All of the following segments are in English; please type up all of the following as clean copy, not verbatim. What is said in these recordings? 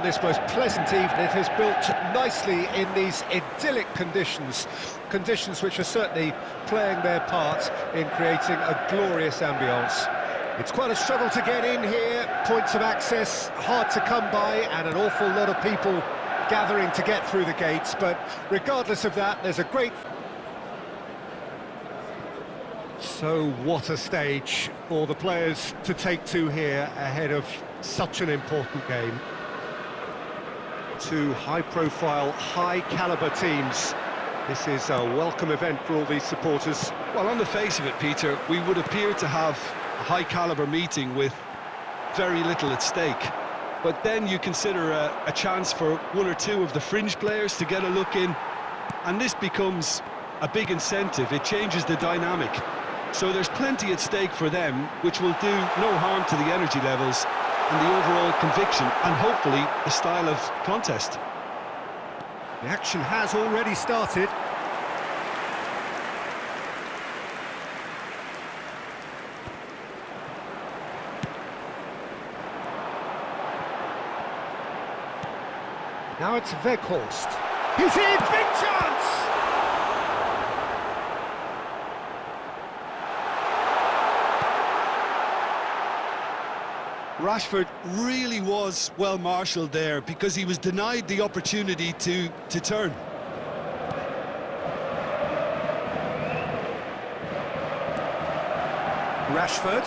on this most pleasant evening. It has built nicely in these idyllic conditions, conditions which are certainly playing their part in creating a glorious ambience. It's quite a struggle to get in here, points of access hard to come by, and an awful lot of people gathering to get through the gates, but regardless of that, there's a great... So what a stage for the players to take to here ahead of such an important game. Two high-profile, high-caliber teams. This is a welcome event for all these supporters. Well, on the face of it, Peter, we would appear to have a high-caliber meeting with very little at stake. But then you consider a chance for one or two of the fringe players to get a look in, and this becomes a big incentive. It changes the dynamic. So there's plenty at stake for them, which will do no harm to the energy levels and the overall conviction, and hopefully the style of contest. The action has already started. Now it's Weghorst. He's in! Big chance! Rashford really was well marshalled there because he was denied the opportunity to turn. Rashford.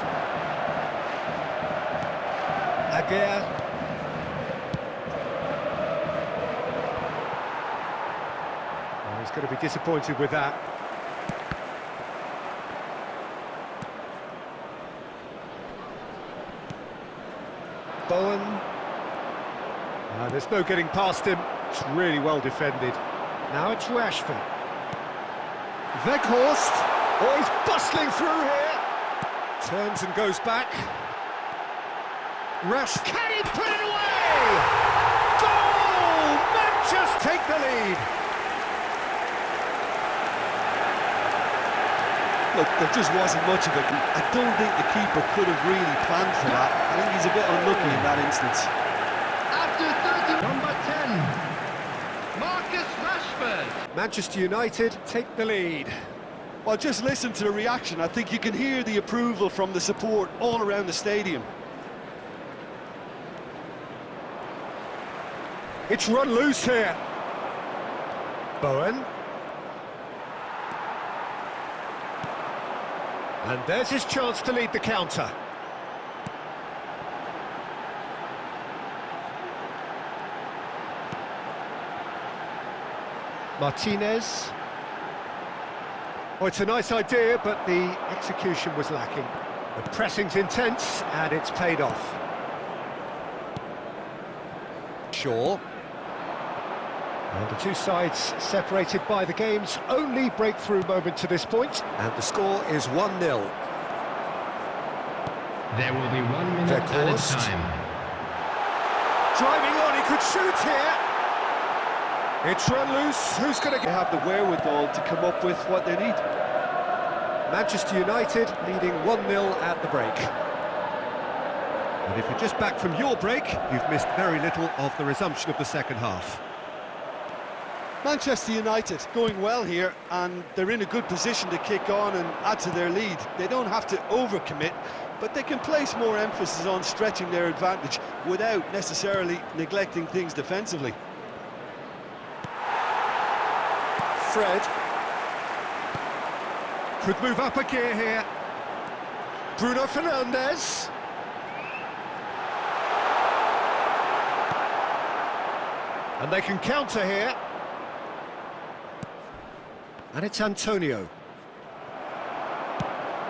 Aguerd. Well, he's going to be disappointed with that. Bowen. There's no getting past him. It's really well defended. Now it's Rashford. Weghorst. Oh, he's bustling through here. Turns and goes back. Rashford. Can he put it away? Goal! Manchester take the lead. Look, there just wasn't much of it. I don't think the keeper could have really planned for that. I think he's a bit unlucky in that instance. After 30, number 10, Marcus Rashford. Manchester United take the lead. Well, just listen to the reaction. I think you can hear the approval from the support all around the stadium. It's run loose here. Bowen. And there's his chance to lead the counter. Martinez. Oh, it's a nice idea, but the execution was lacking. The pressing's intense, and it's paid off. Shaw. And the two sides separated by the game's only breakthrough moment to this point, and the score is 1-0. There will be 1 minute at a time. Driving on, he could shoot here. It's run loose. Who's going to have the wherewithal to come up with what they need? Manchester United leading 1-0 at the break. And if you're just back from your break, you've missed very little of the resumption of the second half. Manchester United going well here, and they're in a good position to kick on and add to their lead. They don't have to overcommit, but they can place more emphasis on stretching their advantage without necessarily neglecting things defensively. Fred could move up a gear here. Bruno Fernandes. And they can counter here. And it's Antonio.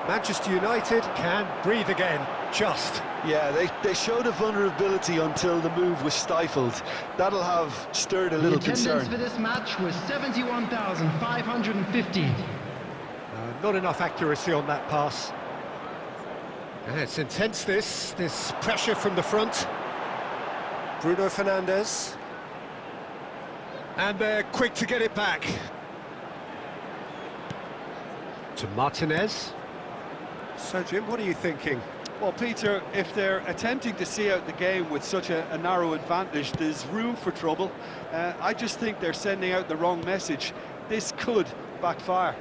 Manchester United can breathe again, just. Yeah, they showed a vulnerability until the move was stifled. That'll have stirred a little concern. The attendance for this match was 71,550. Not enough accuracy on that pass. And it's intense, this pressure from the front. Bruno Fernandes. And they're quick to get it back. To Martinez. So, Jim, what are you thinking? Well, Peter, if they're attempting to see out the game with such a narrow advantage, there's room for trouble. I just think they're sending out the wrong message. This could backfire.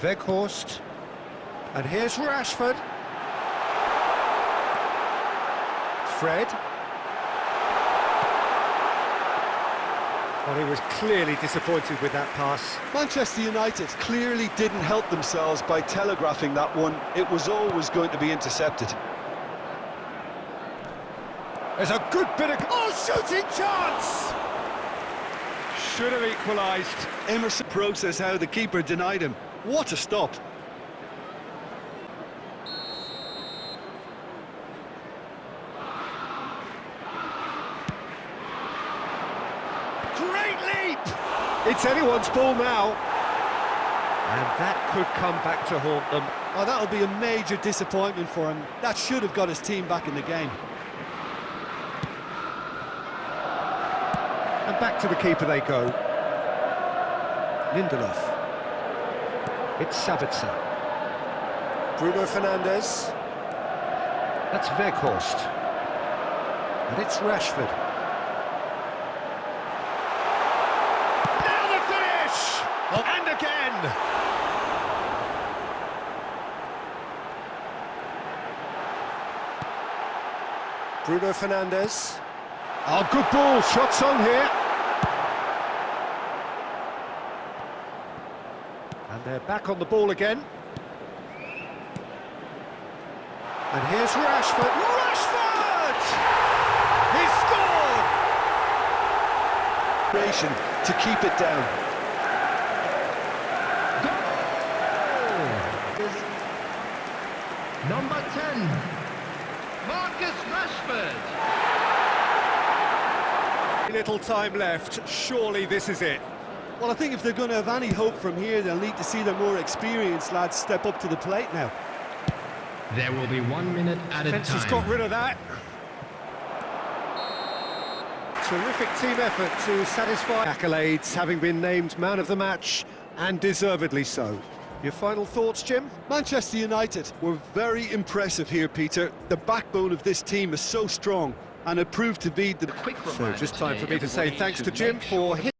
Weghorst. And here's Rashford. Fred. Well, he was clearly disappointed with that pass. Manchester United clearly didn't help themselves by telegraphing that one. It was always going to be intercepted. There's a good bit of... Oh, shooting chance! Should have equalised. Emerson process how the keeper denied him. What a stop. Great leap! It's anyone's ball now. And that could come back to haunt them. Oh, that'll be a major disappointment for him. That should have got his team back in the game. And back to the keeper they go. Lindelof. It's Sabitzer. Bruno Fernandes. That's Weghorst. And it's Rashford. Now the finish! And again! Bruno Fernandes. Oh, good ball. Shots on here. And they're back on the ball again. And here's Rashford. Rashford! He scored! To keep it down. Goal is number 10, Marcus Rashford. Little time left. Surely this is it. Well, I think if they're going to have any hope from here, they'll need to see the more experienced lads step up to the plate now. There will be 1 minute added Defence has time. got rid of that. Terrific team effort to satisfy accolades, having been named man of the match, and deservedly so. Your final thoughts, Jim? Manchester United were very impressive here, Peter. The backbone of this team is so strong, and it proved to be the... Quick So reminder just time for me today, to say everybody, thanks to Jim make for sure his